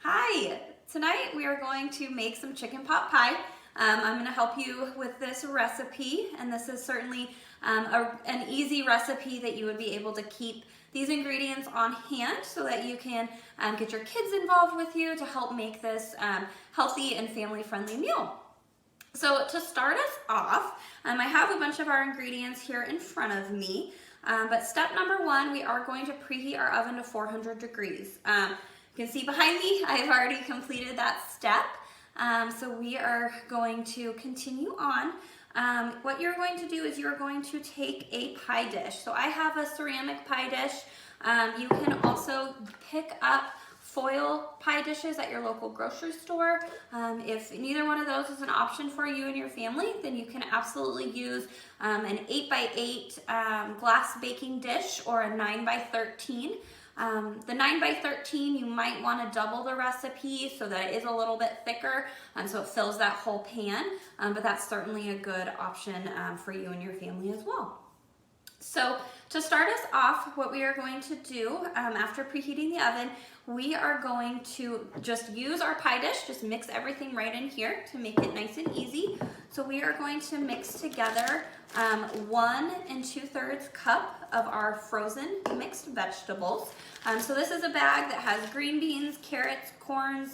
Hi, tonight we are going to make some chicken pot pie. I'm going to help you with this recipe, and this is certainly an easy recipe that you would be able to keep these ingredients on hand so that you can get your kids involved with you to help make this healthy and family-friendly meal. So to start us off, I have a bunch of our ingredients here in front of me, but step number one, we are going to preheat our oven to 400 degrees. You can see behind me, I have already completed that step. So we are going to continue on. What you're going to do is you're going to take a pie dish. So I have a ceramic pie dish. You can also pick up foil pie dishes at your local grocery store. If neither one of those is an option for you and your family, then you can absolutely use an 8x8 glass baking dish or a 9x13. The 9x13, you might want to double the recipe so that it is a little bit thicker, so it fills that whole pan, but that's certainly a good option for you and your family as well. So to start us off, what we are going to do after preheating the oven, we are going to just use our pie dish, just mix everything right in here to make it nice and easy. So we are going to mix together 1 2/3 cup of our frozen mixed vegetables. So this is a bag that has green beans, carrots, corn,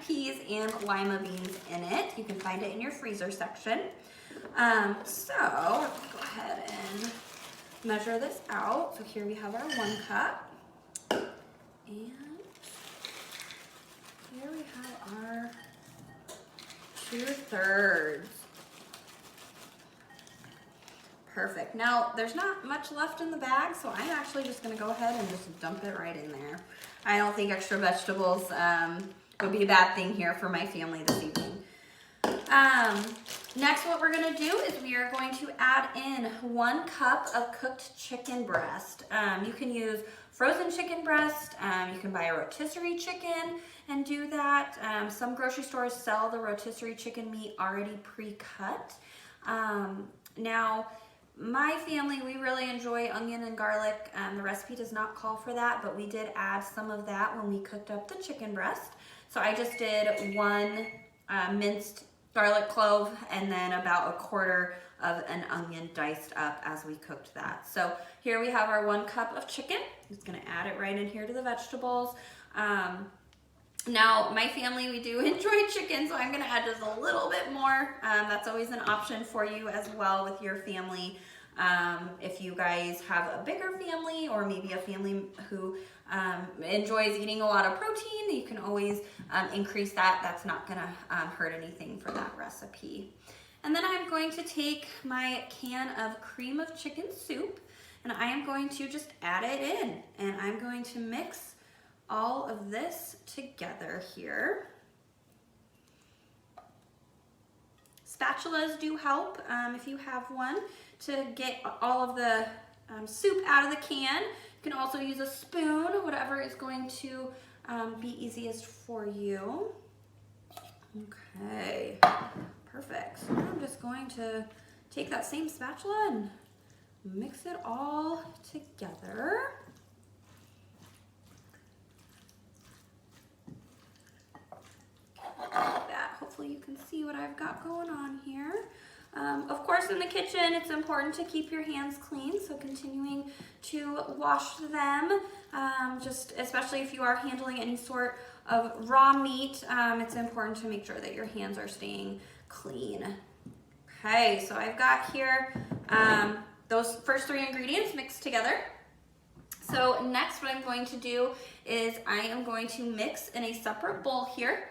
peas, and lima beans in it. You can find it in your freezer section. So let's go ahead and measure this out. So here we have our 1 cup. And here we have our 2/3. Perfect. Now, there's not much left in the bag, so I'm actually just going to go ahead and just dump it right in there. I don't think extra vegetables would be a bad thing here for my family this evening. Next, what we're going to do is we are going to add in 1 cup of cooked chicken breast. You can use frozen chicken breast. You can buy a rotisserie chicken and do that. Some grocery stores sell the rotisserie chicken meat already pre-cut. Now, my family, we really enjoy onion and garlic. The recipe does not call for that, but we did add some of that when we cooked up the chicken breast. So I just did 1 minced garlic clove and then about 1/4 of an onion diced up as we cooked that. So here we have our 1 cup of chicken. I'm just gonna add it right in here to the vegetables. Now, my family, we do enjoy chicken, so I'm gonna add just a little bit more. That's always an option for you as well with your family. If you guys have a bigger family or maybe a family who enjoys eating a lot of protein, you can always increase that. That's not gonna hurt anything for that recipe. And then I'm going to take my can of cream of chicken soup and I am going to just add it in, and I'm going to mix all of this together here. Spatulas do help if you have one to get all of the soup out of the can. You can also use a spoon, whatever is going to be easiest for you. Okay, perfect. So now I'm just going to take that same spatula and mix it all together. Like that. Hopefully you can see what I've got going on here. Of course, in the kitchen, it's important to keep your hands clean, so continuing to wash them, just especially if you are handling any sort of raw meat, it's important to make sure that your hands are staying clean. Okay, so I've got here those first 3 ingredients mixed together. So next what I'm going to do is I am going to mix in a separate bowl here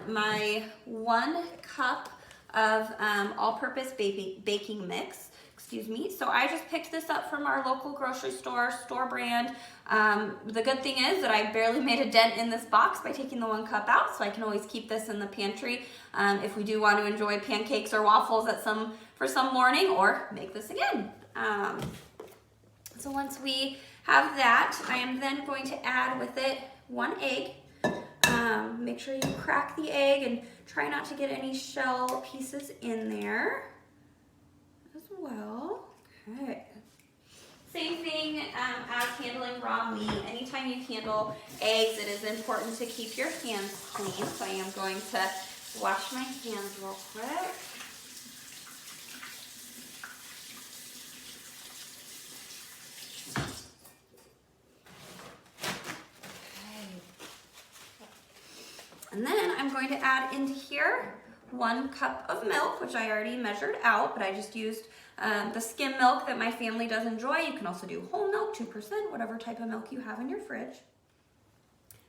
my 1 cup of all-purpose baking mix, So I just picked this up from our local grocery store brand. The good thing is that I barely made a dent in this box by taking the 1 cup out, so I can always keep this in the pantry if we do want to enjoy pancakes or waffles for some morning, or make this again. So once we have that, I am then going to add with it 1 egg. Make sure you crack the egg and try not to get any shell pieces in there as well. Okay. Same thing as handling raw meat, anytime you handle eggs, it is important to keep your hands clean. So I am going to wash my hands real quick. And then I'm going to add into here 1 cup of milk, which I already measured out, but I just used the skim milk that my family does enjoy. You can also do whole milk, 2%, whatever type of milk you have in your fridge.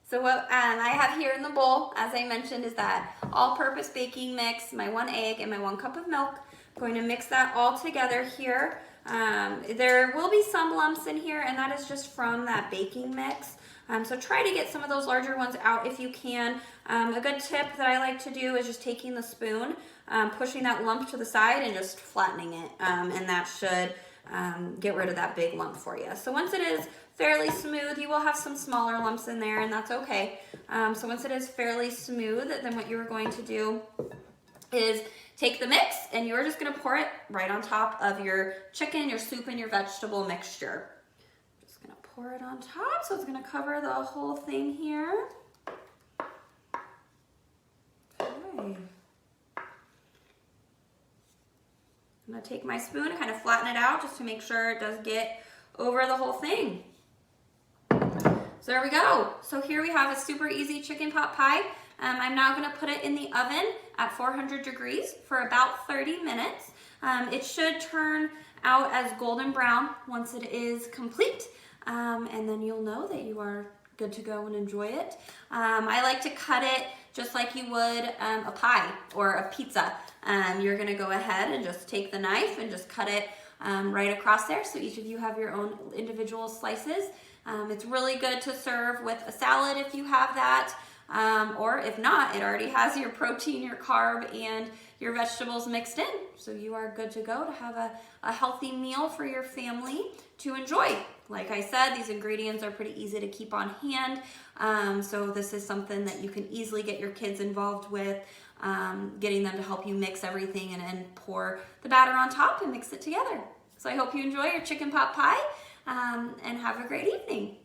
So what I have here in the bowl, as I mentioned, is that all-purpose baking mix, my 1 egg and my 1 cup of milk. I'm going to mix that all together here. There will be some lumps in here, and that is just from that baking mix. So try to get some of those larger ones out if you can. A good tip that I like to do is just taking the spoon, pushing that lump to the side and just flattening it. And that should get rid of that big lump for you. So once it is fairly smooth, you will have some smaller lumps in there, and that's okay. So once it is fairly smooth, then what you're going to do is take the mix and you're just gonna pour it right on top of your chicken, your soup, and your vegetable mixture. Just gonna pour it on top, so it's gonna cover the whole thing here. Okay. I'm gonna take my spoon and kind of flatten it out just to make sure it does get over the whole thing. So there we go. So here we have a super easy chicken pot pie. I'm now gonna put it in the oven at 400 degrees for about 30 minutes. It should turn out as golden brown once it is complete. And then you'll know that you are good to go and enjoy it. I like to cut it just like you would a pie or a pizza. You're gonna go ahead and just take the knife and just cut it right across there, so each of you have your own individual slices. It's really good to serve with a salad if you have that, or if not, it already has your protein, your carb, and your vegetables mixed in. So you are good to go to have a healthy meal for your family to enjoy. Like I said, these ingredients are pretty easy to keep on hand. So this is something that you can easily get your kids involved with, getting them to help you mix everything and pour the batter on top and mix it together. So I hope you enjoy your chicken pot pie and have a great evening.